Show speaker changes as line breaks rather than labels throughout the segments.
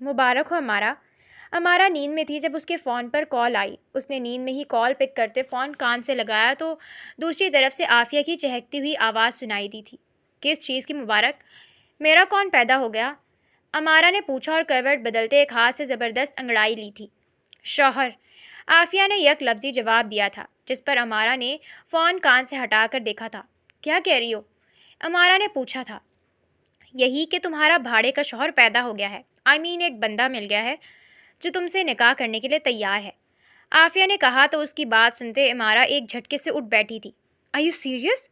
مبارک ہو ہمارا۔ ہمارا نیند میں تھی جب اس کے فون پر کال آئی۔ اس نے نیند میں ہی کال پک کرتے فون کان سے لگایا تو دوسری طرف سے عافیہ کی چہکتی ہوئی آواز سنائی دی تھی۔ کس چیز کی مبارک؟ میرا کون پیدا ہو گیا؟ امارا نے پوچھا اور کروٹ بدلتے ایک ہاتھ سے زبردست انگڑائی لی تھی۔ شوہر۔ عافیہ نے یک لفظی جواب دیا تھا، جس پر امارا نے فون کان سے ہٹا کر دیکھا تھا۔ کیا کہہ رہی ہو؟ امارا نے پوچھا تھا۔ یہی کہ تمہارا بھاڑے کا شوہر پیدا ہو گیا ہے، ایک بندہ مل گیا ہے جو تم سے نکاح کرنے کے لیے تیار ہے۔ عافیہ نے کہا تو اس کی بات سنتے امارا ایک جھٹکے سے اٹھ بیٹھی تھی۔ Are you serious?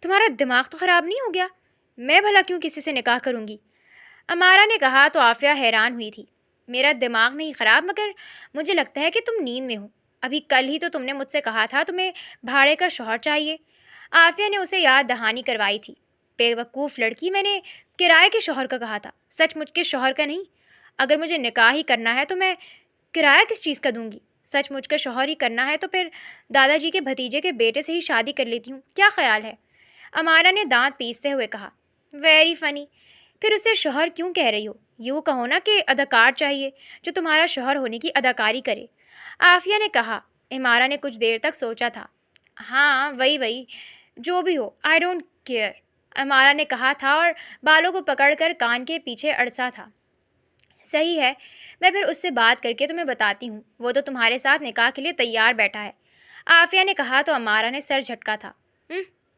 تمہارا دماغ تو خراب نہیں ہو گیا؟ میں بھلا کیوں کسی سے نکاح کروں گی؟ امارا نے کہا تو عافیہ حیران ہوئی تھی۔ میرا دماغ نہیں خراب، مگر مجھے لگتا ہے کہ تم نیند میں ہو۔ ابھی کل ہی تو تم نے مجھ سے کہا تھا تمہیں بھاڑے کا شوہر چاہیے۔ عافیہ نے اسے یاد دہانی کروائی تھی۔ بے وقوف لڑکی، میں نے کرائے کے شوہر کا کہا تھا، سچ مچ کے شوہر کا نہیں۔ اگر مجھے نکاح ہی کرنا ہے تو میں کرایہ کس چیز کا دوں گی؟ سچ مچ کا شوہر ہی کرنا ہے تو پھر دادا جی کے بھتیجے کے بیٹے سے ہی شادی کر لیتی ہوں، کیا خیال ہے؟ امارا نے دانت پیستے ہوئے کہا۔ Very funny. پھر اسے شوہر کیوں کہہ رہی ہو؟ یوں کہو نا کہ اداکار چاہیے جو تمہارا شوہر ہونے کی اداکاری کرے۔ عافیہ نے کہا۔ امارا نے کچھ دیر تک سوچا تھا۔ ہاں وہی جو بھی ہو، آئی ڈونٹ کیئر، امارا نے کہا تھا اور بالوں کو پکڑ کر کان کے پیچھے اڑسا تھا۔ صحیح ہے، میں پھر اس سے بات کر کے تمہیں بتاتی ہوں، وہ تو تمہارے ساتھ نکاح کے لیے تیار بیٹھا ہے۔ عافیہ نے کہا تو امارا نے سر جھٹکا تھا۔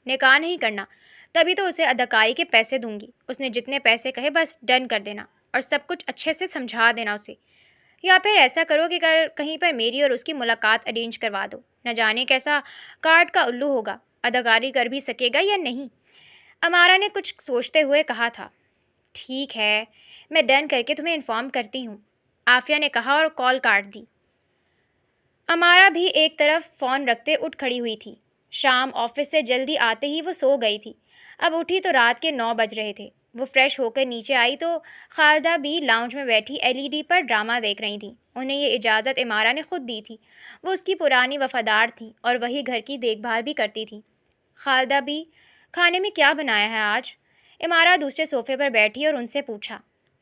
نکاح نہیں کرنا، تبھی تو اسے اداکاری کے پیسے دوں گی۔ اس نے جتنے پیسے کہے بس ڈن کر دینا اور سب کچھ اچھے سے سمجھا دینا اسے۔ یا پھر ایسا کرو کہ کل کہیں پر میری اور اس کی ملاقات ارینج کروا دو، نہ جانے کیسا کارڈ کا الو ہوگا، اداکاری کر بھی سکے گا یا نہیں۔ امارا نے کچھ سوچتے ہوئے کہا تھا۔ ٹھیک ہے، میں ڈن کر کے تمہیں انفارم کرتی ہوں، عافیہ نے کہا اور کال کاٹ دی۔ امارا بھی ایک طرف فون رکھتے اٹھ کھڑی ہوئی تھی۔ شام آفس سے جلدی آتے ہی وہ سو گئی تھی۔ اب اٹھی تو رات کے 9 بج رہے تھے۔ وہ فریش ہو کر نیچے آئی تو خالدہ بھی لاؤنج میں بیٹھی LED پر ڈرامہ دیکھ رہی تھیں۔ انہیں یہ اجازت امارا نے خود دی تھی۔ وہ اس کی پرانی وفادار تھیں اور وہی گھر کی دیکھ بھال بھی کرتی تھیں۔ خالدہ بھی، کھانے میں کیا بنایا ہے آج؟ امارا دوسرے صوفے پر بیٹھی اور ان سے پوچھا۔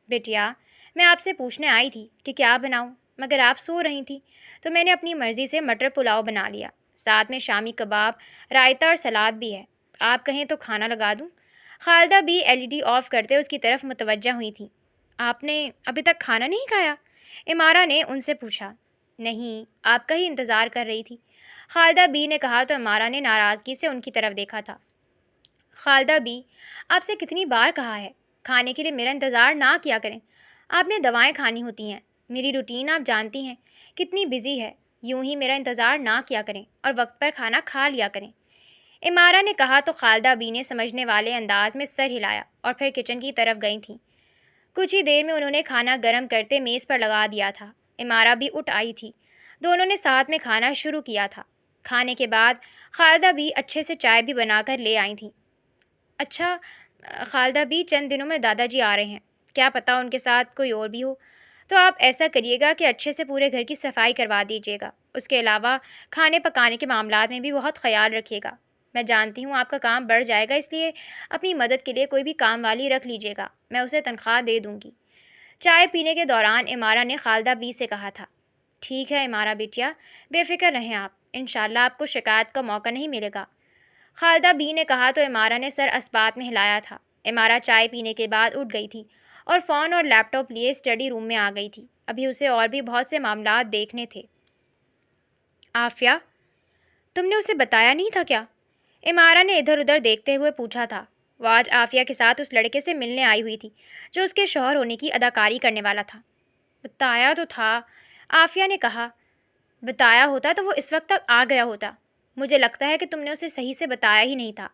بیٹیا، میں آپ سے پوچھنے آئی تھی کہ کیا بناؤں، مگر آپ سو رہی تھیں تو میں نے اپنی مرضی سے مٹر پلاؤ بنا لیا، ساتھ میں شامی کباب، رائتا اور سلاد بھی ہے۔ آپ کہیں تو کھانا لگا دوں؟ خالدہ بھی LED آف کرتے اس کی طرف متوجہ ہوئی تھیں۔ آپ نے ابھی تک کھانا نہیں کھایا؟ امارا نے ان سے پوچھا۔ نہیں، آپ کا ہی انتظار کر رہی تھی، خالدہ بی نے کہا تو امارا نے ناراضگی سے ان کی طرف دیکھا تھا۔ خالدہ بی، آپ سے کتنی بار کہا ہے کھانے کے لیے میرا انتظار نہ کیا کریں، آپ نے دوائیں کھانی ہوتی ہیں، میری روٹین آپ جانتی ہیں کتنی بزی ہے، یوں ہی میرا انتظار نہ کیا کریں اور وقت پر کھانا کھا لیا کریں۔ امارا نے کہا تو خالدہ بی نے سمجھنے والے انداز میں سر ہلایا اور پھر کچن کی طرف گئی تھیں۔ کچھ ہی دیر میں انہوں نے کھانا گرم کرتے میز پر لگا دیا تھا۔ امارا بھی اٹھ آئی تھی۔ دونوں نے ساتھ میں کھانا شروع کیا تھا۔ کھانے کے بعد خالدہ بھی اچھے سے چائے بھی بنا کر لے آئی تھیں۔ اچھا خالدہ بھی، چند دنوں میں دادا جی آ رہے ہیں، کیا پتہ ان کے ساتھ کوئی اور بھی ہو، تو آپ ایسا کریے گا کہ اچھے سے پورے گھر کی صفائی کروا دیجیے گا، اس کے علاوہ کھانے پکانے کے معاملات میں بھی بہت خیال رکھیے گا۔ میں جانتی ہوں آپ کا کام بڑھ جائے گا، اس لیے اپنی مدد کے لیے کوئی بھی کام والی رکھ لیجیے گا، میں اسے تنخواہ دے دوں گی۔ چائے پینے کے دوران امارا نے خالدہ بی سے کہا تھا۔ ٹھیک ہے امارا بیٹیا، بے فکر رہیں آپ، انشاءاللہ آپ کو شکایت کا موقع نہیں ملے گا، خالدہ بی نے کہا تو امارا نے سر اسبات میں ہلایا تھا۔ امارا چائے پینے کے بعد اٹھ گئی تھی اور فون اور لیپ ٹاپ لیے اسٹڈی روم میں آ گئی تھی۔ ابھی اسے اور بھی بہت سے معاملات دیکھنے تھے۔ عافیہ، تم نے اسے بتایا نہیں تھا کیا؟ امارا نے ادھر ادھر دیکھتے ہوئے پوچھا تھا۔ وہ آج عافیہ کے ساتھ اس لڑکے سے ملنے آئی ہوئی تھی جو اس کے شوہر ہونے کی اداکاری کرنے والا تھا۔ بتایا تو تھا، عافیہ نے کہا۔ بتایا ہوتا تو وہ اس وقت تک آ گیا ہوتا، مجھے لگتا ہے کہ تم نے اسے صحیح سے بتایا ہی نہیں تھا،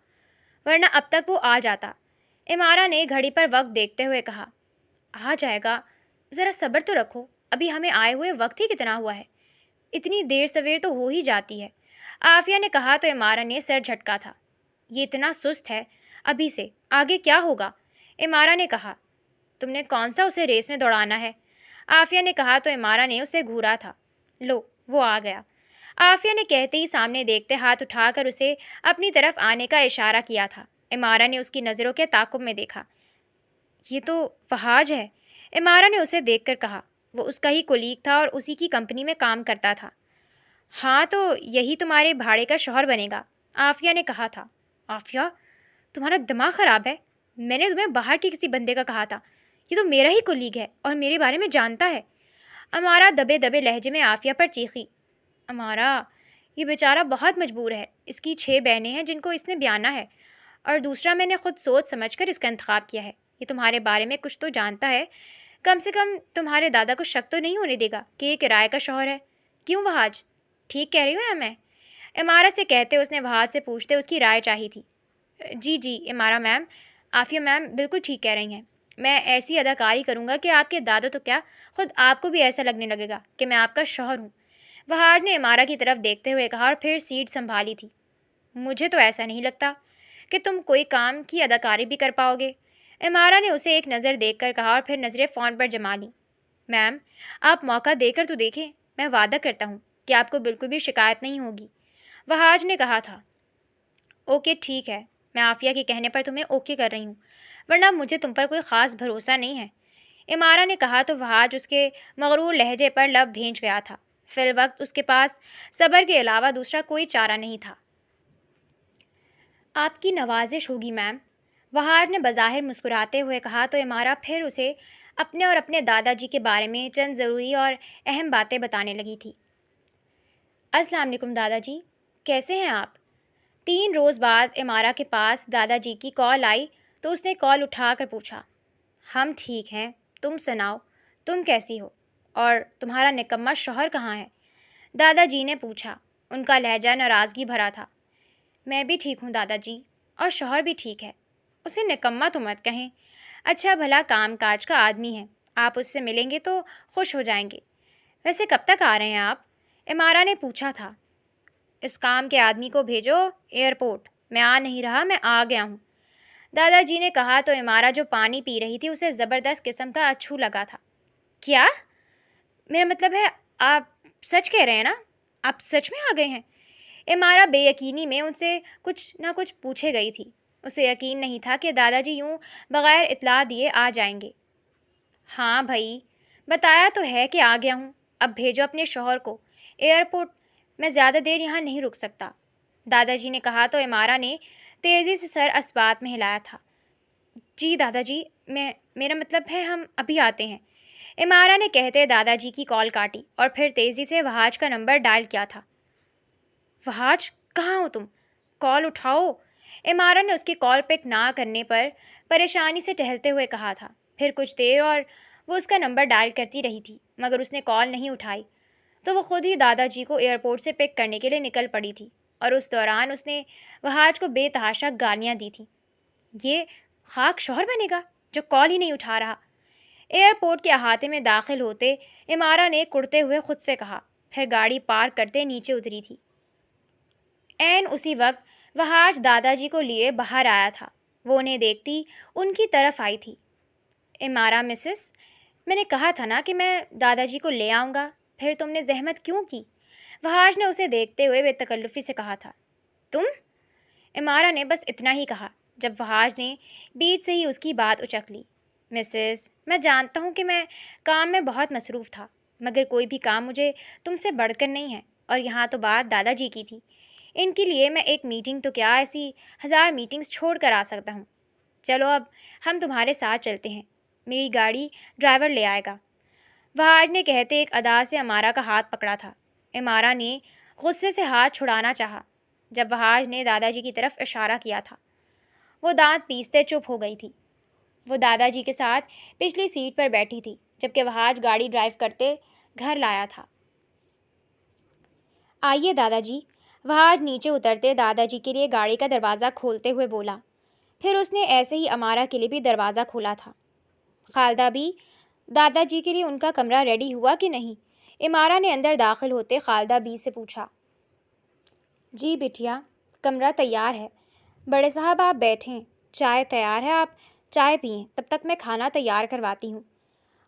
ورنہ اب تک وہ آ جاتا۔ امارا نے گھڑی پر وقت دیکھتے ہوئے کہا۔ آ جائے گا، ذرا صبر تو رکھو، ابھی ہمیں آئے ہوئے وقت ہی کتنا ہوا ہے، اتنی دیر سویر تو ہو ہی جاتی ہے، عافیہ نے کہا تو امارا نے سر جھٹکا تھا۔ یہ اتنا سست ہے، ابھی سے آگے کیا ہوگا؟ امارا نے کہا۔ تم نے کون سا اسے ریس میں دوڑانا ہے؟ عافیہ نے کہا تو امارا نے اسے گھورا تھا۔ لو، وہ آ گیا، عافیہ نے کہتے ہی سامنے دیکھتے ہاتھ اٹھا کر اسے اپنی طرف آنے کا اشارہ کیا تھا۔ امارا نے اس کی نظروں کے تعاقب میں دیکھا۔ یہ تو فہاج ہے، امارا نے اسے دیکھ کر کہا۔ وہ اس کا ہی کولیگ تھا اور اسی کی کمپنی میں کام کرتا تھا۔ ہاں تو یہی تمہارے بھاڑے کا شوہر بنے گا، عافیہ نے کہا تھا۔ عافیہ، تمہارا دماغ خراب ہے؟ میں نے تمہیں باہر کے کسی بندے کا کہا تھا، یہ تو میرا ہی کولیگ ہے اور میرے بارے میں جانتا ہے۔ امارا دبے دبے لہجے میں عافیہ پر چیخی۔ امارا، یہ بیچارہ بہت مجبور ہے، اس کی 6 بہنیں ہیں جن کو اس نے بیانا ہے، اور دوسرا میں نے خود سوچ سمجھ کر اس کا انتخاب کیا ہے۔ یہ تمہارے بارے میں کچھ تو جانتا ہے، کم سے کم تمہارے دادا کو شک تو نہیں ہونے دے گا کہ یہ کرائے کا شوہر ہے۔ کیوں وہاج، ٹھیک کہہ رہی ہوں نا میں؟ امارا سے کہتے اس نے وہاج سے پوچھتے اس کی رائے چاہی تھی۔ جی جی امارا میم، عافیہ میم بالکل ٹھیک کہہ رہی ہیں۔ میں ایسی اداکاری کروں گا کہ آپ کے دادا تو کیا، خود آپ کو بھی ایسا لگنے لگے گا کہ میں آپ کا شوہر ہوں۔ وہاج نے امارا کی طرف دیکھتے ہوئے کہا اور پھر سیٹ سنبھالی تھی۔ مجھے تو ایسا نہیں لگتا کہ تم کوئی کام کی اداکاری بھی کر پاؤ گے۔ امارا نے اسے ایک نظر دیکھ کر کہا اور پھر نظریں فون پر جما لیں۔ میم، آپ موقع دے کر تو دیکھیں، میں وعدہ کرتا ہوں کہ آپ کو بالکل بھی شکایت نہیں ہوگی، وہاج نے کہا تھا۔ اوکے ٹھیک ہے، میں عافیہ کے کہنے پر تمہیں اوکے کر رہی ہوں، ورنہ مجھے تم پر کوئی خاص بھروسہ نہیں ہے، امارا نے کہا تو وہاج اس کے مغرور لہجے پر لب بھینچ گیا تھا۔ فی الوقت اس کے پاس صبر کے علاوہ دوسرا کوئی چارہ نہیں تھا۔ آپ کی نوازش ہوگی میم، وہاج نے بظاہر مسکراتے ہوئے کہا تو امارا پھر اسے اپنے اور اپنے دادا جی کے بارے میں چند ضروری اور اہم باتیں بتانے لگی تھی۔ السلام علیکم دادا جی، کیسے ہیں آپ؟ 3 روز بعد امارا کے پاس دادا جی کی کال آئی تو اس نے کال اٹھا کر پوچھا۔ ہم ٹھیک ہیں، تم سناؤ، تم کیسی ہو؟ اور تمہارا نکما شوہر کہاں ہے؟ دادا جی نے پوچھا۔ ان کا لہجہ ناراضگی بھرا تھا۔ میں بھی ٹھیک ہوں دادا جی، اور شوہر بھی ٹھیک ہے۔ اسے نکما تو مت کہیں، اچھا بھلا کام کاج کا آدمی ہے، آپ اس سے ملیں گے تو خوش ہو جائیں گے۔ ویسے کب تک آ رہے ہیں آپ؟ امارا نے پوچھا تھا۔ اس کام کے آدمی کو بھیجو ایئرپورٹ، میں آ نہیں رہا، میں آ گیا ہوں، دادا جی نے کہا تو امارا جو پانی پی رہی تھی اسے زبردست قسم کا اچھو لگا تھا۔ کیا؟ میرا مطلب ہے آپ سچ کہہ رہے ہیں نا؟ آپ سچ میں آ گئے ہیں؟ امارا بے یقینی میں ان سے کچھ نہ کچھ پوچھے گئی تھی۔ اسے یقین نہیں تھا کہ دادا جی یوں بغیر اطلاع دیے آ جائیں گے۔ ہاں بھائی، بتایا تو ہے کہ آ گیا ہوں، اب بھیجو اپنے شوہر کو ایئرپورٹ، میں زیادہ دیر یہاں نہیں رک سکتا، دادا جی نے کہا تو امارا نے تیزی سے سر اسبات میں ہلایا تھا۔ جی دادا جی، میرا مطلب ہے ہم ابھی آتے ہیں، امارا نے کہتے دادا جی کی کال کاٹی اور پھر تیزی سے وہاج کا نمبر ڈائل کیا تھا۔ وہاج، کہاں ہو تم؟ کال اٹھاؤ، امارا نے اس کی کال پک نہ کرنے پر پریشانی سے ٹہلتے ہوئے کہا تھا۔ پھر کچھ دیر اور وہ اس کا نمبر ڈائل کرتی رہی تھی مگر اس نے کال نہیں اٹھائی تو وہ خود ہی دادا جی کو ایئرپورٹ سے پک کرنے کے لیے نکل پڑی تھی، اور اس دوران اس نے وہاج کو بے تحاشا گالیاں دی تھیں۔ یہ خاک شوہر بنے گا جو کال ہی نہیں اٹھا رہا، ایئرپورٹ کے احاطے میں داخل ہوتے امارا نے کڑتے ہوئے خود سے کہا، پھر گاڑی پارک کرتے نیچے اتری تھی۔ عین اسی وقت وہاج دادا جی کو لیے باہر آیا تھا۔ وہ انہیں دیکھتی ان کی طرف آئی تھی۔ امارا مسز، میں نے کہا تھا نا کہ میں دادا جی کو لے آؤں گا، پھر تم نے زحمت کیوں کی؟ وہاج نے اسے دیکھتے ہوئے بے تکلفی سے کہا تھا۔ تم؟ امارا نے بس اتنا ہی کہا جب وہاج نے بیچ سے ہی اس کی بات اچک لی۔ مسز، میں جانتا ہوں کہ میں کام میں بہت مصروف تھا، مگر کوئی بھی کام مجھے تم سے بڑھ کر نہیں ہے، اور یہاں تو بات دادا جی کی تھی، ان کے لیے میں ایک میٹنگ تو کیا ایسی 1000 میٹنگز چھوڑ کر آ سکتا ہوں۔ چلو اب ہم تمہارے ساتھ چلتے ہیں، میری گاڑی ڈرائیور لے آئے گا، وہاج نے کہتے ایک ادا سے امارا کا ہاتھ پکڑا تھا۔ امارا نے غصے سے ہاتھ چھڑانا چاہا جب وہاج نے دادا جی کی طرف اشارہ کیا تھا۔ وہ دانت پیستے چپ ہو گئی تھی۔ وہ دادا جی کے ساتھ پچھلی سیٹ پر بیٹھی تھی جبکہ وہاج گاڑی ڈرائیو کرتے گھر لایا تھا۔ آئیے دادا جی، وہاج نیچے اترتے دادا جی کے لیے گاڑی کا دروازہ کھولتے ہوئے بولا، پھر اس نے ایسے ہی امارا کے لیے بھی دروازہ کھولا تھا۔ خالدہ بھی، دادا جی کے لیے ان کا کمرہ ریڈی ہوا کہ نہیں؟ امارا نے اندر داخل ہوتے خالدہ بی سے پوچھا۔ جی بٹیا، کمرہ تیار ہے، بڑے صاحب آپ بیٹھیں، چائے تیار ہے، آپ چائے پئیں، تب تک میں کھانا تیار کرواتی ہوں،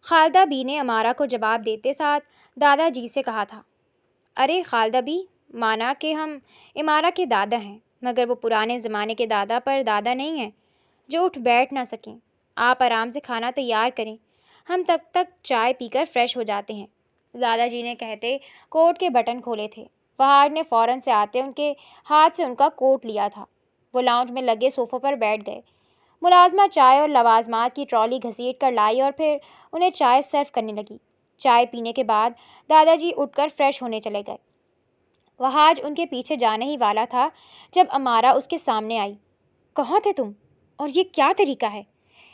خالدہ بی نے امارا کو جواب دیتے ساتھ دادا جی سے کہا تھا۔ ارے خالدہ بی، مانا کہ ہم امارا کے دادا ہیں مگر وہ پرانے زمانے کے دادا پر دادا نہیں ہیں جو اٹھ بیٹھ نہ سکیں، آپ آرام سے کھانا تیار کریں، ہم تب تک چائے پی کر فریش ہو جاتے ہیں۔ دادا جی نے کہتے کوٹ کے بٹن کھولے تھے۔ فہد نے فوراً سے آتے ان کے ہاتھ سے ان کا کوٹ لیا تھا۔ وہ لاؤنج میں لگے صوفوں پر بیٹھ گئے۔ ملازمہ چائے اور لوازمات کی ٹرالی گھسیٹ کر لائی اور پھر انہیں چائے سرو کرنے لگی۔ چائے پینے کے بعد دادا جی اٹھ کر فریش ہونے چلے گئے۔ وہاج ان کے پیچھے جانے ہی والا تھا جب امارا اس کے سامنے آئی۔ کہاں تھے تم؟ اور یہ کیا طریقہ ہے؟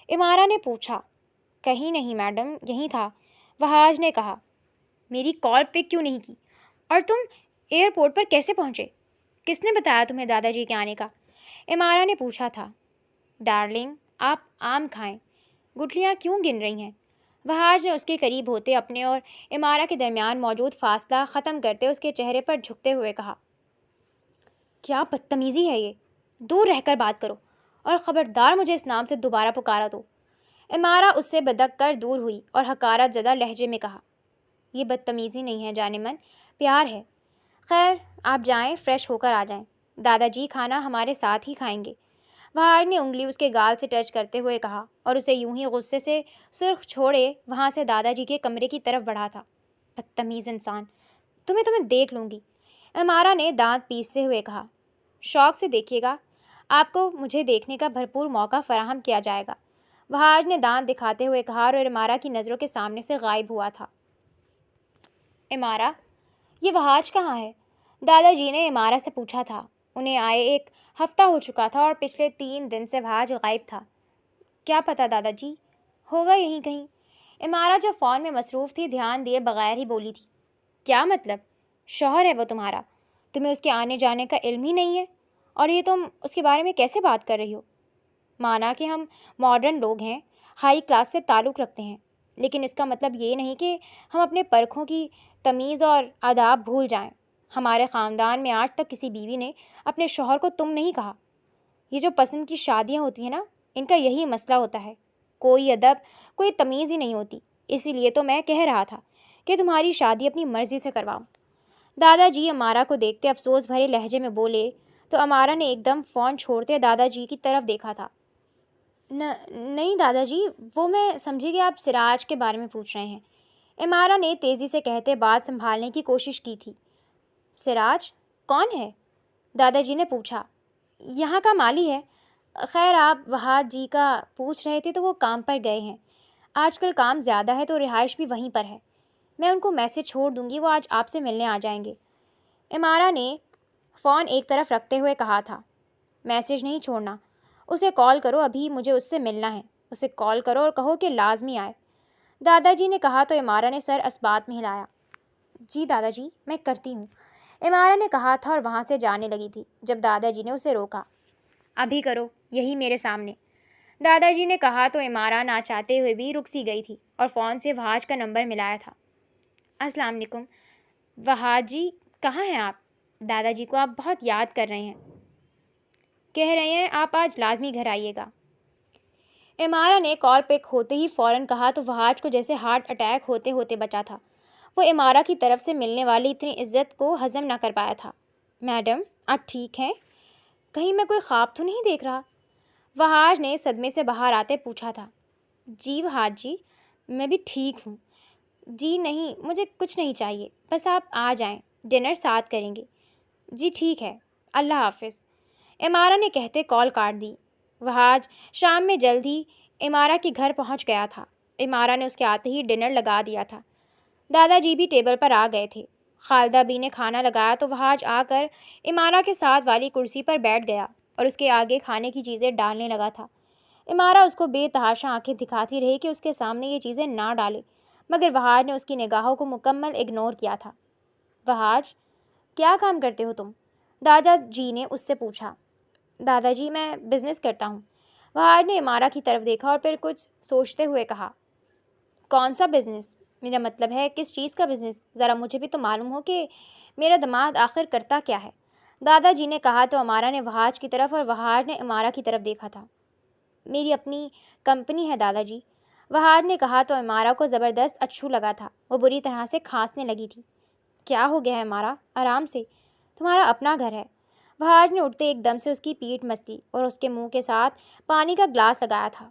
امارا نے پوچھا۔ کہیں نہیں میڈم، یہیں تھا، وہاج نے کہا۔ میری کال پک کیوں نہیں کی؟ اور تم ایئرپورٹ پر کیسے پہنچے؟ کس نے بتایا تمہیں دادا جی کے آنے کا؟ امارا نے پوچھا تھا۔ ڈارلنگ، آپ آم کھائیں، گٹھلیاں کیوں گن رہی ہیں؟ وہاج نے اس کے قریب ہوتے اپنے اور امارا کے درمیان موجود فاصلہ ختم کرتے اس کے چہرے پر جھکتے ہوئے کہا۔ کیا بدتمیزی ہے یہ؟ دور رہ کر بات کرو، اور خبردار مجھے اس نام سے دوبارہ پکارا دو۔ امارا اس سے بدک کر دور ہوئی اور حقارت زدہ لہجے میں کہا۔ یہ بدتمیزی نہیں ہے جان من، پیار ہے۔ خیر آپ جائیں، فریش ہو کر آ جائیں، دادا جی کھانا ہمارے ساتھ ہی کھائیں گے۔ وہاج نے انگلی اس کے گال سے ٹچ کرتے ہوئے کہا اور اسے یوں ہی غصے سے سرخ چھوڑے وہاں سے دادا جی کے کمرے کی طرف بڑھا تھا۔ بدتمیز انسان، تمہیں دیکھ لوں گی، امارا نے دانت پیستے ہوئے کہا۔ شوق سے دیکھیے گا، آپ کو مجھے دیکھنے کا بھرپور موقع فراہم کیا جائے گا، وہاج نے دانت دکھاتے ہوئے کہا اور امارا کی نظروں کے سامنے سے غائب ہوا تھا۔ امارا، یہ وہاج کہاں ہے؟ دادا جی نے امارا سے پوچھا تھا۔ انہیں آئے 1 ہفتہ ہو چکا تھا اور پچھلے 3 دن سے وہاج غائب تھا۔ کیا پتہ دادا جی، ہوگا یہیں کہیں۔ امارا جو فون میں مصروف تھی دھیان دیے بغیر ہی بولی تھی۔ کیا مطلب؟ شوہر ہے وہ تمہارا، تمہیں اس کے آنے جانے کا علم ہی نہیں ہے، اور یہ تم اس کے بارے میں کیسے بات کر رہی ہو؟ مانا کہ ہم ماڈرن لوگ ہیں، ہائی کلاس سے تعلق رکھتے ہیں، لیکن اس کا مطلب یہ نہیں کہ ہم اپنے پرکھوں کی تمیز اور آداب بھول جائیں۔ ہمارے خاندان میں آج تک کسی بیوی نے اپنے شوہر کو تم نہیں کہا۔ یہ جو پسند کی شادیاں ہوتی ہیں نا، ان کا یہی مسئلہ ہوتا ہے، کوئی ادب، کوئی تمیز ہی نہیں ہوتی۔ اسی لیے تو میں کہہ رہا تھا کہ تمہاری شادی اپنی مرضی سے کرواؤں۔ دادا جی امارا کو دیکھتے افسوس بھرے لہجے میں بولے تو امارا نے ایک دم فون چھوڑتے دادا جی کی طرف دیکھا تھا۔ نہیں دادا جی، وہ میں سمجھی کہ آپ سراج کے بارے میں پوچھ رہے ہیں، امارا نے تیزی سے کہتے بات سنبھالنے کی کوشش کی تھی۔ سراج کون ہے؟ دادا جی نے پوچھا۔ یہاں کا مالی ہے۔ خیر آپ وہاج جی کا پوچھ رہے تھے تو وہ کام پر گئے ہیں، آج کل کام زیادہ ہے تو رہائش بھی وہیں پر ہے۔ میں ان کو میسج چھوڑ دوں گی، وہ آج آپ سے ملنے آ جائیں گے۔ امارا نے فون ایک طرف رکھتے ہوئے کہا تھا۔ میسج نہیں چھوڑنا، اسے کال کرو، ابھی مجھے اس سے ملنا ہے، اسے کال کرو اور کہو کہ لازمی آئے۔ دادا جی نے کہا تو امارا نے سر اسبات میں ہلایا۔ جی دادا جی، میں کرتی ہوں، امارا نے کہا تھا اور وہاں سے جانے لگی تھی جب دادا جی نے اسے روکا۔ ابھی کرو، یہی میرے سامنے، دادا جی نے کہا تو امارا نہ چاہتے ہوئے بھی رک سی گئی تھی اور فون سے وہاج کا نمبر ملایا تھا۔ السلام علیکم، وہاج جی کہاں ہیں آپ؟ دادا جی کو آپ بہت یاد کر رہے ہیں، کہہ رہے ہیں آپ آج لازمی گھر آئیے گا۔ امارا نے کال پک ہوتے ہی فوراً کہا تو وہاج کو جیسے ہارٹ اٹیک ہوتے ہوتے بچا تھا۔ وہ امارا کی طرف سے ملنے والی اتنی عزت کو ہضم نہ کر پایا تھا۔ میڈم آپ ٹھیک ہیں؟ کہیں میں کوئی خواب تو نہیں دیکھ رہا؟ وہاج نے صدمے سے باہر آتے پوچھا تھا۔ جی وہاج جی، میں بھی ٹھیک ہوں۔ جی نہیں، مجھے کچھ نہیں چاہیے، بس آپ آ جائیں، ڈنر ساتھ کریں گے۔ جی ٹھیک ہے، اللہ حافظ، امارا نے کہتے کال کاٹ دی۔ وہاج شام میں جلد ہی امارا کے گھر پہنچ گیا تھا۔ امارا نے اس کے آتے ہی ڈنر لگا دیا تھا۔ دادا جی بھی ٹیبل پر آ گئے تھے۔ خالدہ بی نے کھانا لگایا تو وہاج آ کر امارا کے ساتھ والی کرسی پر بیٹھ گیا اور اس کے آگے کھانے کی چیزیں ڈالنے لگا تھا۔ امارا اس کو بے تحاشا آنکھیں دکھاتی رہی کہ اس کے سامنے یہ چیزیں نہ ڈالے، مگر وہاج نے اس کی نگاہوں کو مکمل اگنور کیا تھا۔ وہاج کیا کام کرتے ہو تم؟ دادا جی نے اس سے پوچھا۔ دادا جی میں بزنس کرتا ہوں، وہاج نے امارا کی طرف دیکھا اور پھر کچھ سوچتے ہوئے کہا۔ کون سا بزنس؟ میرا مطلب ہے کس چیز کا بزنس؟ ذرا مجھے بھی تو معلوم ہو کہ میرا دماد آخر کرتا کیا ہے۔ دادا جی نے کہا تو امارا نے وہاج کی طرف اور وہاج نے امارا کی طرف دیکھا تھا۔ میری اپنی کمپنی ہے دادا جی، وہاج نے کہا تو امارا کو زبردست اچھو لگا تھا، وہ بری طرح سے کھانسنے لگی تھی۔ کیا ہو گیا ہے امارا؟ آرام سے، تمہارا اپنا گھر ہے۔ وہاج نے اٹھتے ایک دم سے اس کی پیٹھ مس لی اور اس کے منہ کے ساتھ پانی کا گلاس لگایا تھا۔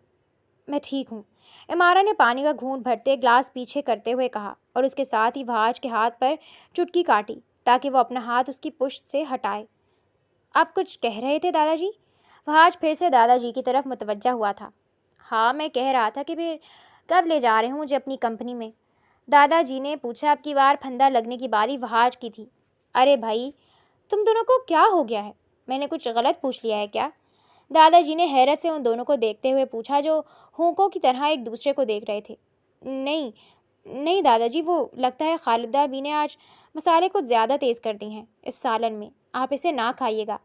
میں ٹھیک ہوں، عمارہ نے پانی کا گھونٹ بھرتے گلاس پیچھے کرتے ہوئے کہا اور اس کے ساتھ ہی وہاج کے ہاتھ پر چٹکی کاٹی تاکہ وہ اپنا ہاتھ اس کی پشت سے ہٹائے۔ آپ کچھ کہہ رہے تھے دادا جی؟ وہاج پھر سے دادا جی کی طرف متوجہ ہوا تھا۔ ہاں، میں کہہ رہا تھا کہ پھر کب لے جا رہے ہوں مجھے اپنی کمپنی میں؟ دادا جی نے پوچھا۔ اب کی بار پھندا لگنے کی باری وہاج کی تھی۔ ارے بھائی، تم دونوں کو کیا ہو گیا ہے؟ میں نے کچھ غلط پوچھ لیا ہے کیا؟ دادا جی نے حیرت سے ان دونوں کو دیکھتے ہوئے پوچھا جو ہونکوں کی طرح ایک دوسرے کو دیکھ رہے تھے۔ نہیں نہیں دادا جی، وہ لگتا ہے خالدہ بی نے آج مسالے کچھ زیادہ تیز کر دی ہیں اس سالن میں، آپ اسے نہ کھائیے گا،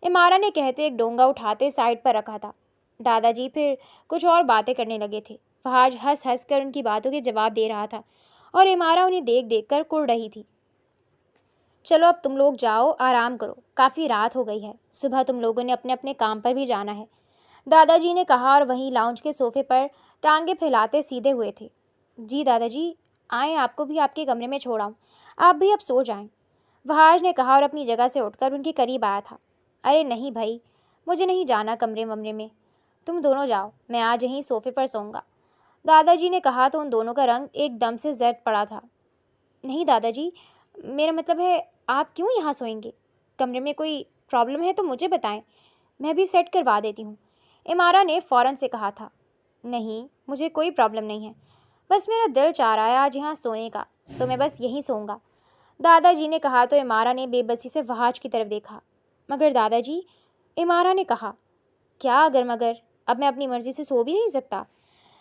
عمارہ نے کہتے ایک ڈونگا اٹھاتے سائڈ پر رکھا تھا۔ دادا جی پھر کچھ اور باتیں کرنے لگے تھے۔ فہاج ہنس ہنس کر ان کی باتوں کے جواب دے رہا تھا اور عمارہ انہیں دیکھ دیکھ کر کڑ رہی تھی۔ چلو اب تم لوگ جاؤ، آرام کرو، کافی رات ہو گئی ہے، صبح تم لوگوں نے اپنے اپنے کام پر بھی جانا ہے، دادا جی نے کہا اور وہیں لاؤنج کے صوفے پر ٹانگیں پھیلاتے سیدھے ہوئے تھے۔ جی دادا جی، آئیں آپ کو بھی آپ کے کمرے میں چھوڑ آؤں، آپ بھی اب سو جائیں، وہاج نے کہا اور اپنی جگہ سے اٹھ کر ان کے قریب آیا تھا۔ ارے نہیں بھائی، مجھے نہیں جانا کمرے ومرے میں، تم دونوں جاؤ، میں آج یہیں صوفے پر سوؤں گا، دادا جی نے کہا تو ان دونوں کا رنگ ایک دم سے زرد پڑا تھا۔ نہیں دادا جی، میرا مطلب ہے آپ کیوں یہاں سوئیں گے؟ کمرے میں کوئی پرابلم ہے تو مجھے بتائیں، میں بھی سیٹ کروا دیتی ہوں، عمارہ نے فوراً سے کہا تھا۔ نہیں، مجھے کوئی پرابلم نہیں ہے، بس میرا دل چاہ رہا ہے آج یہاں سونے کا، تو میں بس یہیں سوؤں گا، دادا جی نے کہا تو عمارہ نے بے بسی سے وہاج کی طرف دیکھا۔ مگر دادا جی، عمارہ نے کہا۔ کیا اگر مگر؟ اب میں اپنی مرضی سے سو بھی نہیں سکتا؟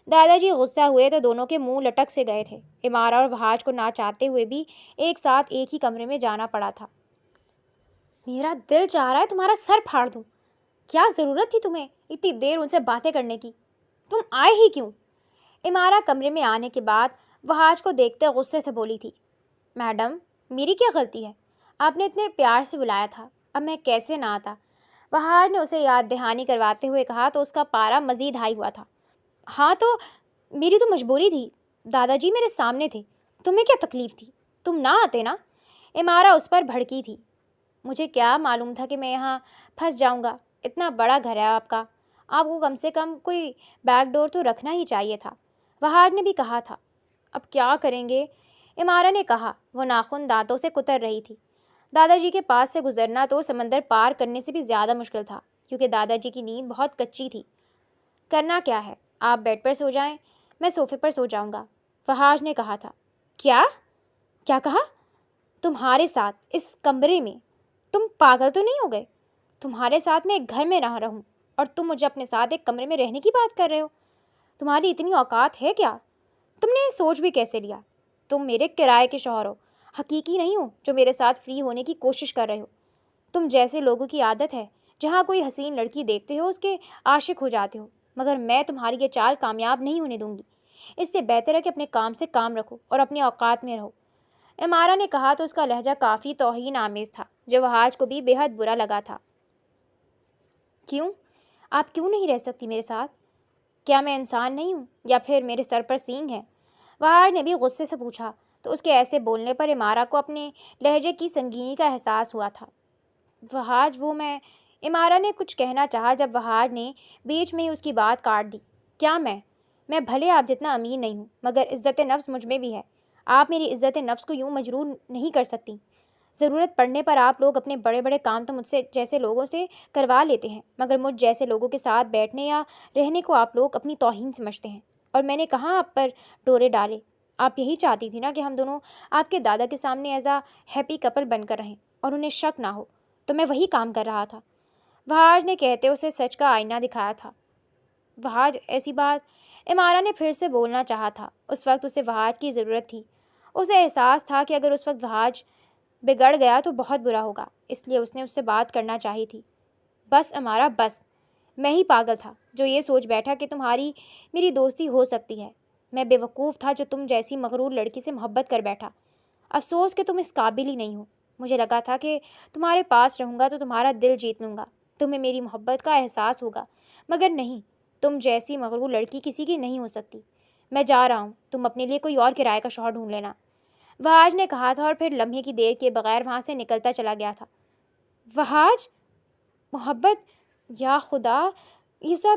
دادا جی غصہ ہوئے تو دونوں کے منہ لٹک سے گئے تھے۔ عمارہ اور وہاج کو نہ چاہتے ہوئے بھی ایک ساتھ ایک ہی کمرے میں جانا پڑا تھا۔ میرا دل چاہ رہا ہے تمہارا سر پھاڑ دوں، کیا ضرورت تھی تمہیں اتنی دیر ان سے باتیں کرنے کی؟ تم آئے ہی کیوں؟ عمارہ کمرے میں آنے کے بعد وہاج کو دیکھتے غصے سے بولی تھی۔ میڈم، میری کیا غلطی ہے؟ آپ نے اتنے پیار سے بلایا تھا، اب میں کیسے نہ آتا؟ وہاج نے اسے یاد دہانی کرواتے ہوئے کہا تو اس کا پارا مزید ہائی ہوا تھا۔ ہاں تو میری تو مجبوری تھی، دادا جی میرے سامنے تھے، تمہیں کیا تکلیف تھی؟ تم نہ آتے نا؟ عمارہ اس پر بھڑکی تھی۔ مجھے کیا معلوم تھا کہ میں یہاں پھنس جاؤں گا، اتنا بڑا گھر ہے آپ کا، آپ کو کم سے کم کوئی بیک ڈور تو رکھنا ہی چاہیے تھا، وہاج نے بھی کہا تھا۔ اب کیا کریں گے؟ عمارہ نے کہا، وہ ناخن دانتوں سے کتر رہی تھی۔ دادا جی کے پاس سے گزرنا تو سمندر پار کرنے سے بھی زیادہ مشکل تھا، کیونکہ دادا جی کی نیند بہت کچی تھی۔ کرنا کیا ہے، آپ بیڈ پر سو جائیں، میں صوفے پر سو جاؤں گا، وہاج نے کہا تھا۔ کیا کیا کہا؟ تمہارے ساتھ اس کمرے میں؟ تم پاگل تو نہیں ہو گئے؟ تمہارے ساتھ میں ایک گھر میں نہ رہوں اور تم مجھے اپنے ساتھ ایک کمرے میں رہنے کی بات کر رہے ہو؟ تمہاری اتنی اوقات ہے کیا؟ تم نے یہ سوچ بھی کیسے لیا؟ تم میرے کرائے کے شوہر ہو، حقیقی نہیں ہو جو میرے ساتھ فری ہونے کی کوشش کر رہے ہو۔ تم جیسے لوگوں کی عادت ہے جہاں کوئی حسین لڑکی دیکھتے ہو اس کے عاشق ہو جاتے ہو، مگر میں تمہاری یہ چال کامیاب نہیں ہونے دوں گی، اس سے بہتر ہے کہ اپنے کام سے کام رکھو اور اپنے اوقات میں رہو، عمارہ نے کہا تو اس کا لہجہ کافی توہین آمیز تھا جو وہاج کو بھی بے حد برا لگا تھا۔ کیوں؟ آپ کیوں نہیں رہ سکتی میرے ساتھ؟ کیا میں انسان نہیں ہوں یا پھر میرے سر پر سینگ ہے؟ وہاج نے بھی غصے سے پوچھا تو اس کے ایسے بولنے پر عمارہ کو اپنے لہجے کی سنگینی کا احساس ہوا تھا۔ وہاج وہ میں عمارہ نے کچھ کہنا چاہا جب وہاج نے بیچ میں ہی اس کی بات کاٹ دی۔ کیا میں بھلے آپ جتنا امیر نہیں ہوں مگر عزت نفس مجھ میں بھی ہے، آپ میری عزت نفس کو یوں مجروح نہیں کر سکتی، ضرورت پڑنے پر آپ لوگ اپنے بڑے بڑے کام تو مجھ سے جیسے لوگوں سے کروا لیتے ہیں، مگر مجھ جیسے لوگوں کے ساتھ بیٹھنے یا رہنے کو آپ لوگ اپنی توہین سمجھتے ہیں، اور میں نے کہاں آپ پر ڈورے ڈالے؟ آپ یہی چاہتی تھی نا کہ ہم دونوں آپ کے دادا کے سامنے ایز اے ہیپی کپل بن کر رہیں اور انہیں شک نہ ہو، تو میں وہی کام کر رہا تھا، وہاج نے کہتے اسے سچ کا آئینہ دکھایا تھا۔ وہاج ایسی بات عمارہ نے پھر سے بولنا چاہا تھا، اس وقت اسے وہاج کی ضرورت تھی، اسے احساس تھا کہ اگر اس وقت وہاج بگڑ گیا تو بہت برا ہوگا، اس لیے اس نے اس سے بات کرنا چاہی تھی۔ بس عمارہ بس، میں ہی پاگل تھا جو یہ سوچ بیٹھا کہ تمہاری میری دوستی ہو سکتی ہے، میں بے وقوف تھا جو تم جیسی مغرور لڑکی سے محبت کر بیٹھا، افسوس کہ تم اس قابل ہی نہیں ہو، مجھے لگا تھا کہ تمہارے پاس رہوں گا تو تمہارا دل جیت لوں گا، تمہیں میری محبت کا احساس ہوگا، مگر نہیں، تم جیسی مغرور لڑکی کسی کی نہیں ہو سکتی، میں جا رہا ہوں، تم اپنے لیے کوئی اور کرائے کا شوہر ڈھونڈ لینا، وہاج نے کہا تھا اور پھر لمحے کی دیر کے بغیر وہاں سے نکلتا چلا گیا تھا۔ وہاج، محبت، یا خدا، یہ سب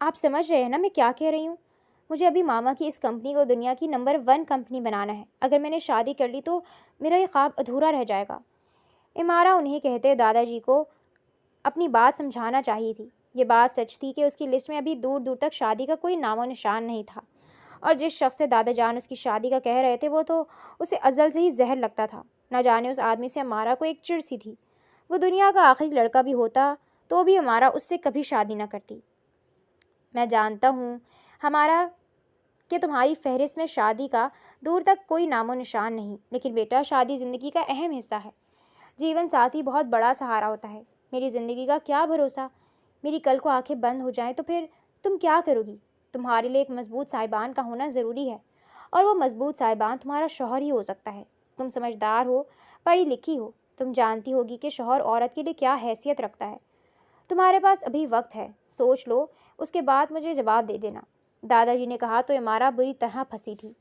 آپ سمجھ رہے ہیں نا میں کیا کہہ رہی ہوں؟ مجھے ابھی ماما کی اس کمپنی کو دنیا کی نمبر 1 کمپنی بنانا ہے. اگر میں نے شادی کر لی تو میرا یہ خواب ادھورا رہ جائے گا. امارا انہیں کہتے دادا جی کو اپنی بات سمجھانا چاہیے تھی. یہ بات سچ تھی کہ اس کی لسٹ میں ابھی دور دور تک شادی کا کوئی نام و نشان نہیں تھا، اور جس شخص سے دادا جان اس کی شادی کا کہہ رہے تھے وہ تو اسے ازل سے ہی زہر لگتا تھا. نہ جانے اس آدمی سے امارا کو ایک چڑ سی تھی. وہ دنیا کا آخری لڑکا بھی ہوتا تو بھی امارا اس سے کبھی شادی نہ کرتی. میں جانتا ہوں ہمارا کہ تمہاری فہرست میں شادی کا دور تک کوئی نام و نشان نہیں، لیکن بیٹا شادی زندگی کا اہم حصہ ہے. جیون ساتھی بہت بڑا سہارا ہوتا ہے. میری زندگی کا کیا بھروسہ؟ میری کل کو آنکھیں بند ہو جائیں تو پھر تم کیا کرو گی؟ تمہارے لیے ایک مضبوط صاحبان کا ہونا ضروری ہے، اور وہ مضبوط صاحبان تمہارا شوہر ہی ہو سکتا ہے. تم سمجھدار ہو، پڑھی لکھی ہو، تم جانتی ہوگی کہ شوہر عورت کے لیے کیا حیثیت رکھتا ہے. تمہارے پاس ابھی وقت ہے، سوچ لو، اس کے بعد مجھے جواب دے دینا. دادا جی نے کہا تو امارا بری طرح پھنسی تھی.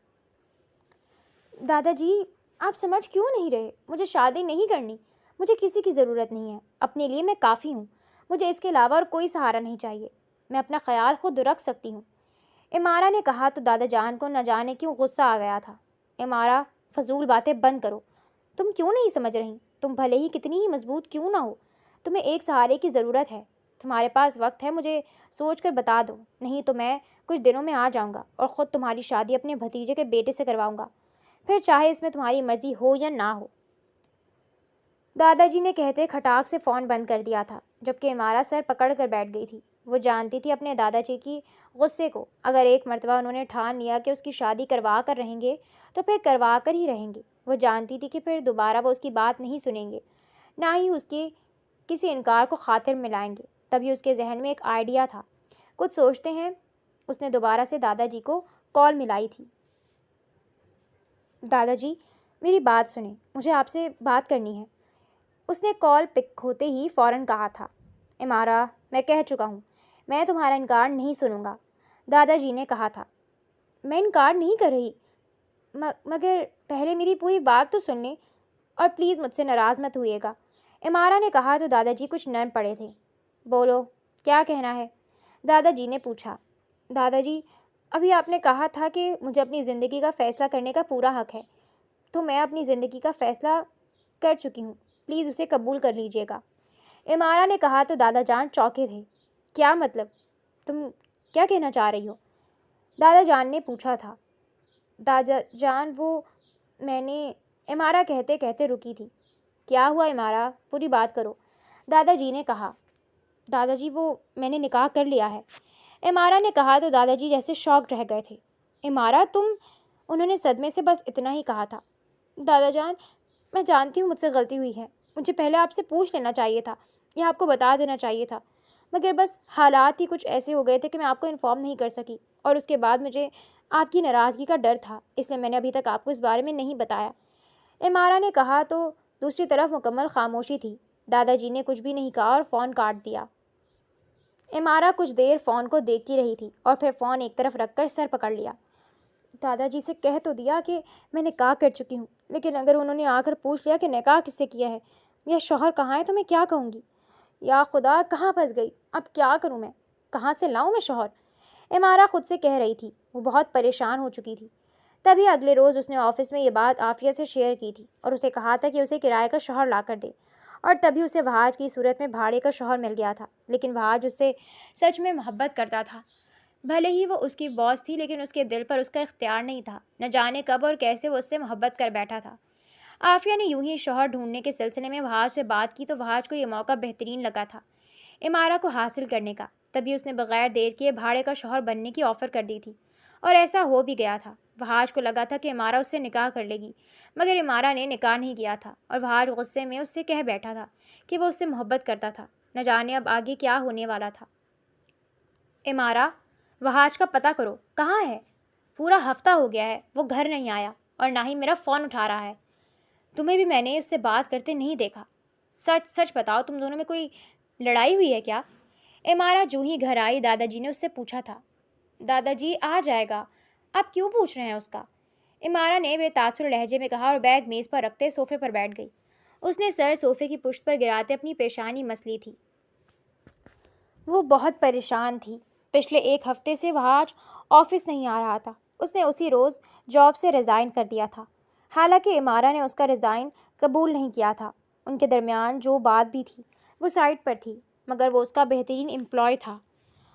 دادا جی آپ سمجھ کیوں نہیں رہے؟ مجھے شادی نہیں کرنی. مجھے کسی کی ضرورت نہیں ہے. اپنے لیے میں کافی ہوں. مجھے اس کے علاوہ اور کوئی سہارا نہیں چاہیے. میں اپنا خیال خود رکھ سکتی ہوں. امارا نے کہا تو دادا جان کو نہ جانے کیوں غصہ آ گیا تھا. امارا فضول باتیں بند کرو. تم کیوں نہیں سمجھ رہی؟ تم بھلے ہی کتنی ہی مضبوط کیوں نہ ہو، تمہیں ایک سہارے کی ضرورت ہے. تمہارے پاس وقت ہے، مجھے سوچ کر بتا دو، نہیں تو میں کچھ دنوں میں آ جاؤں گا اور خود تمہاری شادی اپنے بھتیجے کے بیٹے سے کرواؤں گا، پھر چاہے اس میں تمہاری مرضی ہو یا نہ ہو. دادا جی نے کہتے کھٹاک سے فون بند کر دیا تھا، جبکہ امارا سر پکڑ کر بیٹھ گئی تھی. وہ جانتی تھی اپنے دادا جی کی غصے کو. اگر ایک مرتبہ انہوں نے ٹھان لیا کہ اس کی شادی کروا کر رہیں گے تو پھر کروا کر ہی رہیں گے. وہ جانتی تھی کہ پھر دوبارہ وہ اس کی بات نہیں سنیں گے، نہ ہی اس کے کسی انکار کو خاطر میں لائیں گے. تبھی اس کے ذہن میں ایک آئیڈیا تھا. کچھ سوچتے ہیں اس نے دوبارہ سے دادا جی کو کال ملائی تھی. دادا جی میری بات سنیں، مجھے آپ سے بات کرنی ہے. اس نے کال پک ہوتے ہی فوراً کہا تھا. امارا میں کہہ چکا ہوں، میں تمہارا انکار نہیں سنوں گا. دادا جی نے کہا تھا. میں انکار نہیں کر رہی، مگر پہلے میری پوری بات تو سن لیں، اور پلیز مجھ سے ناراض مت ہوئیے گا. امارا نے کہا تو دادا جی کچھ نرم پڑے تھے. بولو کیا کہنا ہے؟ دادا جی نے پوچھا. دادا جی ابھی آپ نے کہا تھا کہ مجھے اپنی زندگی کا فیصلہ کرنے کا پورا حق ہے، تو میں اپنی زندگی کا فیصلہ کر چکی ہوں، پلیز اسے قبول کر لیجیے گا. امارا نے کہا تو دادا جان چونکے تھے. کیا مطلب؟ تم کیا کہنا چاہ رہی ہو؟ دادا جان نے پوچھا تھا. دادا جان وہ میں نے امارا کہتے کہتے رکی تھی. کیا ہوا امارا؟ پوری بات کرو. دادا جی نے کہا. دادا جی وہ میں نے نکاح کر لیا ہے. امارا نے کہا تو دادا جی جیسے شاک رہ گئے تھے. امارا تم؟ انہوں نے صدمے سے بس اتنا ہی کہا تھا. دادا جان میں جانتی ہوں مجھ سے غلطی ہوئی ہے، مجھے پہلے آپ سے پوچھ لینا چاہیے تھا یا آپ کو بتا دینا چاہیے تھا، مگر بس حالات ہی کچھ ایسے ہو گئے تھے کہ میں آپ کو انفارم نہیں کر سکی، اور اس کے بعد مجھے آپ کی ناراضگی کا ڈر تھا، اس لیے میں نے ابھی تک آپ کو اس بارے میں نہیں بتایا. امارا نے کہا تو دوسری طرف مکمل خاموشی تھی. دادا جی نے کچھ بھی نہیں کہا اور فون کاٹ دیا. امارا کچھ دیر فون کو دیکھتی رہی تھی اور پھر فون ایک طرف رکھ کر سر پکڑ لیا. دادا جی سے کہہ تو دیا کہ میں نکاح کر چکی ہوں، لیکن اگر انہوں نے آ کر پوچھ لیا کہ نکاح کس سے کیا ہے یا شوہر کہاں ہے تو میں کیا کہوں گی؟ یا خدا کہاں پھنس گئی، اب کیا کروں میں؟ کہاں سے لاؤں میں شوہر؟ امارا خود سے کہہ رہی تھی. وہ بہت پریشان ہو چکی تھی. تبھی اگلے روز اس نے آفس میں یہ بات عافیہ سے شیئر کی تھی اور اسے کہا تھا کہ اسے کرائے کا شوہر لا کر دے، اور تبھی اسے وہاج کی صورت میں بھاڑے کا شوہر مل گیا تھا. لیکن وہاج اس سے سچ میں محبت کرتا تھا. بھلے ہی وہ اس کی باس تھی، لیکن اس کے دل پر اس کا اختیار نہیں تھا. نہ جانے کب اور کیسے وہ اس سے محبت کر بیٹھا تھا. عافیہ نے یوں ہی شوہر ڈھونڈنے کے سلسلے میں وہاج سے بات کی تو وہاج کو یہ موقع بہترین لگا تھا امارا کو حاصل کرنے کا. تبھی اس نے بغیر دیر کیے بھاڑے کا شوہر بننے کی آفر کر دی تھی، اور ایسا ہو بھی گیا تھا. وہاج کو لگا تھا کہ امارا اس سے نکاح کر لے گی، مگر امارا نے نکاح نہیں کیا تھا، اور وہاج غصے میں اس سے کہہ بیٹھا تھا کہ وہ اس سے محبت کرتا تھا. نہ جانے اب آگے کیا ہونے والا تھا. امارا وہاج کا پتہ کرو، کہاں ہے؟ پورا ہفتہ ہو گیا ہے وہ گھر نہیں آیا، اور نہ ہی میرا فون اٹھا رہا ہے. تمہیں بھی میں نے اس سے بات کرتے نہیں دیکھا. سچ سچ بتاؤ، تم دونوں میں کوئی لڑائی ہوئی ہے کیا؟ امارا جو ہی گھر آئی دادا جی نے اس سے پوچھا تھا. دادا جی آ جائے گا، آپ کیوں پوچھ رہے ہیں اس کا؟ امارا نے بے تاثر لہجے میں کہا اور بیگ میز پر رکھتے صوفے پر بیٹھ گئی. اس نے سر صوفے کی پشت پر گراتے اپنی پیشانی مس لی تھی. وہ بہت پریشان تھی. پچھلے ایک ہفتے سے وہ آج آفس نہیں آ رہا تھا۔ اس نے اسی روز جاب سے ریزائن کر دیا تھا، حالانکہ امارا نے اس کا ریزائن قبول نہیں کیا تھا۔ ان کے درمیان جو بات بھی تھی وہ سائٹ پر تھی، مگر وہ اس کا بہترین امپلائی تھا۔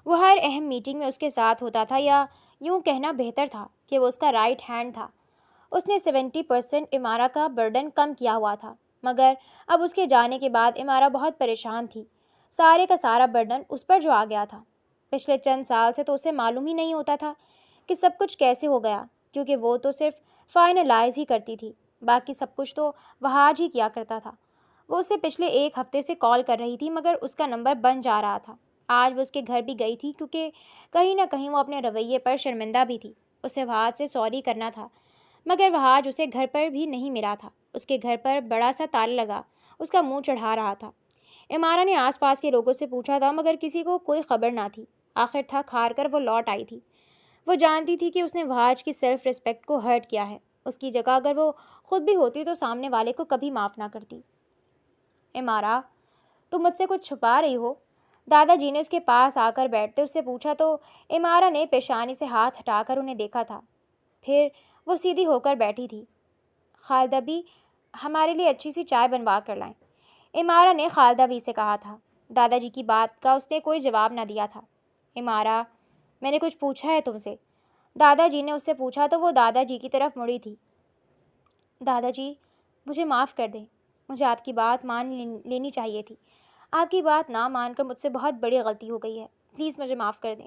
وہ ہر اہم میٹنگ میں اس کے ساتھ ہوتا تھا، یا یوں کہنا بہتر تھا کہ وہ اس کا رائٹ ہینڈ تھا۔ اس نے 70% امارا کا برڈن کم کیا ہوا تھا، مگر اب اس کے جانے کے بعد امارا بہت پریشان تھی۔ سارے کا سارا برڈن اس پر جو آ گیا تھا۔ پچھلے چند سال سے تو اسے معلوم ہی نہیں ہوتا تھا کہ سب کچھ کیسے ہو گیا، کیونکہ وہ تو صرف فائنلائز ہی کرتی تھی، باقی سب کچھ تو وہاج ہی کیا کرتا تھا۔ وہ اسے پچھلے ایک ہفتے سے کال کر رہی تھی، مگر اس کا نمبر بند جا رہا تھا۔ آج وہ اس کے گھر بھی گئی تھی، کیونکہ کہیں نہ کہیں وہ اپنے رویے پر شرمندہ بھی تھی۔ اسے وہاج سے سوری کرنا تھا، مگر وہاج اسے گھر پر بھی نہیں ملا تھا۔ اس کے گھر پر بڑا سا تالا لگا اس کا منہ چڑھا رہا تھا۔ امارا نے آس پاس کے لوگوں سے پوچھا تھا، مگر کسی کو کوئی خبر نہ تھی۔ آخر تھک ہار کر وہ لوٹ آئی تھی۔ وہ جانتی تھی کہ اس نے وہاج کی سیلف ریسپیکٹ کو ہرٹ کیا ہے۔ اس کی جگہ اگر وہ خود بھی ہوتی تو سامنے والے کو کبھی معاف نہ کرتی۔ امارا، تم مجھ سے کچھ چھپا رہی ہو؟ دادا جی نے اس کے پاس آ کر بیٹھتے اس سے پوچھا تو امارا نے پیشانی سے ہاتھ ہٹا کر انہیں دیکھا تھا۔ پھر وہ سیدھی ہو کر بیٹھی تھی۔ خالدہ بھی ہمارے لیے اچھی سی چائے بنوا کر لائیں، امارا نے خالدہ بھی سے کہا تھا۔ دادا جی کی بات کا اس نے کوئی جواب نہ دیا تھا۔ امارا، میں نے کچھ پوچھا ہے تم سے؟ دادا جی نے اس سے پوچھا تو وہ دادا جی کی طرف مڑی تھی۔ دادا جی، مجھے معاف کر دیں، مجھے آپ کی بات مان لینی چاہیے تھی۔ آپ کی بات نہ مان کر مجھ سے بہت بڑی غلطی ہو گئی ہے، پلیز مجھے معاف کر دیں۔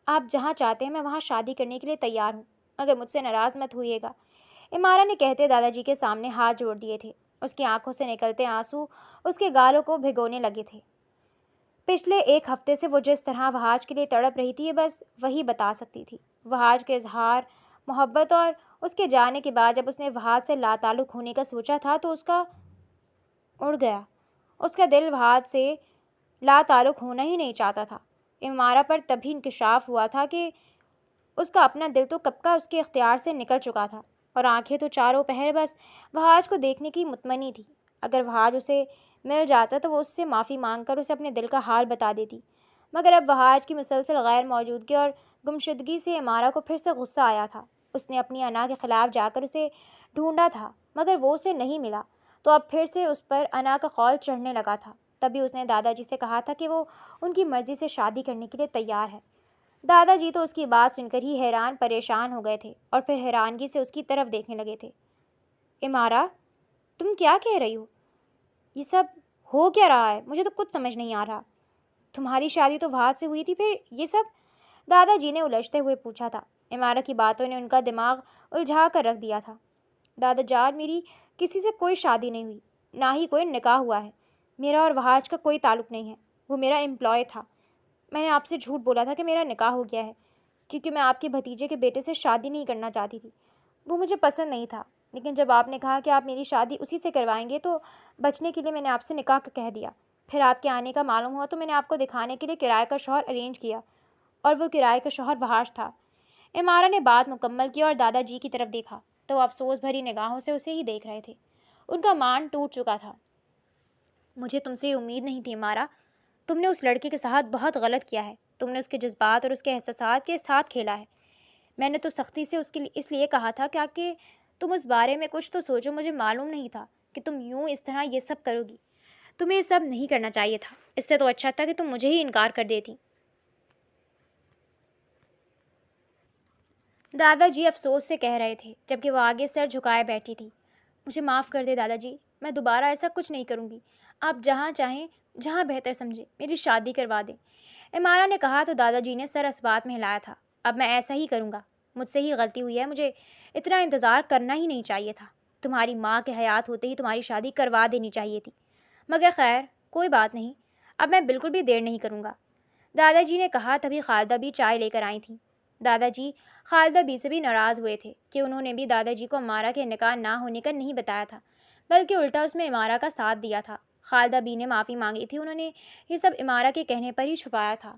آپ جہاں چاہتے ہیں میں وہاں شادی کرنے کے لیے تیار ہوں، مگر مجھ سے ناراض مت ہوئیے گا۔ امارا نے کہتے دادا جی کے سامنے ہاتھ جوڑ دیے تھے۔ اس کی آنکھوں سے نکلتے آنسو اس کے گالوں کو بھگونے لگے تھے۔ پچھلے ایک ہفتے سے وہ جس طرح وہاج کے لیے تڑپ رہی تھی بس وہی بتا سکتی تھی۔ وہاج کے اظہار محبت، اور اس کے جانے کے بعد جب اس نے وہاج سے لا تعلق ہونے کا سوچا تھا تو اس کا اڑ گیا۔ اس کا دل وہاج سے لا تعلق ہونا ہی نہیں چاہتا تھا۔ امارا پر تبھی انکشاف ہوا تھا کہ اس کا اپنا دل تو کب کا اس کے اختیار سے نکل چکا تھا، اور آنکھیں تو چاروں پہر بس وہاج کو دیکھنے کی مطمئنی تھی۔ اگر وہاج اسے مل جاتا تو وہ اس سے معافی مانگ کر اسے اپنے دل کا حال بتا دیتی، مگر اب وہاج کی مسلسل غیر موجودگی اور گمشدگی سے امارا کو پھر سے غصہ آیا تھا۔ اس نے اپنی انا کے خلاف جا کر اسے ڈھونڈا تھا، مگر وہ اسے نہیں ملا، تو اب پھر سے اس پر انا کا خول چڑھنے لگا تھا۔ تبھی اس نے دادا جی سے کہا تھا کہ وہ ان کی مرضی سے شادی کرنے کے لیے تیار ہے۔ دادا جی تو اس کی بات سن کر ہی حیران پریشان ہو گئے تھے، اور پھر حیرانگی سے اس کی طرف دیکھنے لگے تھے۔ امارا، تم کیا کہہ رہی ہو؟ یہ سب ہو کیا رہا ہے؟ مجھے تو کچھ سمجھ نہیں آ رہا۔ تمہاری شادی تو وہاج سے ہوئی تھی، پھر یہ سب؟ دادا جی نے الجھتے ہوئے پوچھا تھا۔ امارا کی باتوں نے ان کا دماغ الجھا کر رکھ دیا تھا۔ دادا جان، میری کسی سے کوئی شادی نہیں ہوئی، نہ ہی کوئی نکاح ہوا ہے۔ میرا اور وہاج کا کوئی تعلق نہیں ہے۔ وہ میرا امپلائی تھا۔ میں نے آپ سے جھوٹ بولا تھا کہ میرا نکاح ہو گیا ہے، کیونکہ میں آپ کے بھتیجے کے بیٹے سے شادی نہیں کرنا چاہتی تھی۔ وہ مجھے پسند نہیں تھا، لیکن جب آپ نے کہا کہ آپ میری شادی اسی سے کروائیں گے تو بچنے کے لیے میں نے آپ سے نکاح کا کہہ دیا۔ پھر آپ کے آنے کا معلوم ہوا تو میں نے آپ کو دکھانے کے لیے کرائے کا شوہر ارینج کیا، اور وہ کرائے کا شوہر وہاج تھا۔ امارا نے بات مکمل کی اور دادا جی کی طرف دیکھا تو وہ افسوس بھری نگاہوں سے اسے ہی دیکھ رہے تھے۔ ان کا مان ٹوٹ چکا تھا۔ مجھے تم سے امید نہیں تھی امارا، تم نے اس لڑکے کے ساتھ بہت غلط کیا ہے۔ تم نے اس کے جذبات اور اس کے احساسات کے ساتھ کھیلا ہے۔ میں نے تو سختی سے اس لیے کہا تھا کہ تم اس بارے میں کچھ تو سوچو۔ مجھے معلوم نہیں تھا کہ تم یوں اس طرح یہ سب کرو گی۔ تمہیں یہ سب نہیں کرنا چاہیے تھا۔ اس سے تو اچھا تھا کہ تم مجھے ہی انکار کر دیتی۔ دادا جی افسوس سے کہہ رہے تھے، جبکہ وہ آگے سر جھکائے بیٹھی تھی۔ مجھے معاف کر دے دادا جی، میں دوبارہ ایسا کچھ نہیں کروں گی۔ آپ جہاں چاہیں، جہاں بہتر سمجھیں، میری شادی کروا دیں۔ امارا نے کہا تو دادا جی نے سر اسبات میں ہلایا تھا۔ اب میں ایسا ہی کروں گا۔ مجھ سے ہی غلطی ہوئی ہے، مجھے اتنا انتظار کرنا ہی نہیں چاہیے تھا۔ تمہاری ماں کے حیات ہوتے ہی تمہاری شادی کروا دینی چاہیے تھی، مگر خیر کوئی بات نہیں، اب میں بالکل بھی دیر نہیں کروں گا، دادا جی نے کہا۔ تبھی خالدہ بھی چائے لے کر آئی تھیں۔ دادا جی خالدہ بی سے بھی ناراض ہوئے تھے کہ انہوں نے بھی دادا جی کو امارا کے نکاح نہ ہونے کا نہیں بتایا تھا، بلکہ الٹا اس میں امارا کا ساتھ دیا تھا۔ خالدہ بی نے معافی مانگی تھی، انہوں نے یہ سب امارا کے کہنے پر ہی چھپایا تھا۔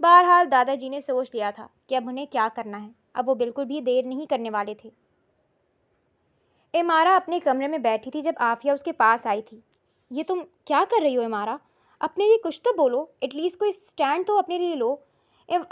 بہرحال دادا جی نے سوچ لیا تھا کہ اب انہیں کیا کرنا ہے۔ اب وہ بالکل بھی دیر نہیں کرنے والے تھے۔ امارا اپنے کمرے میں بیٹھی تھی جب عافیہ اس کے پاس آئی تھی۔ یہ تم کیا کر رہی ہو امارا؟ اپنے لیے کچھ تو بولو، ایٹ لیسٹ کوئی اسٹینڈ تو اپنے لیے لو۔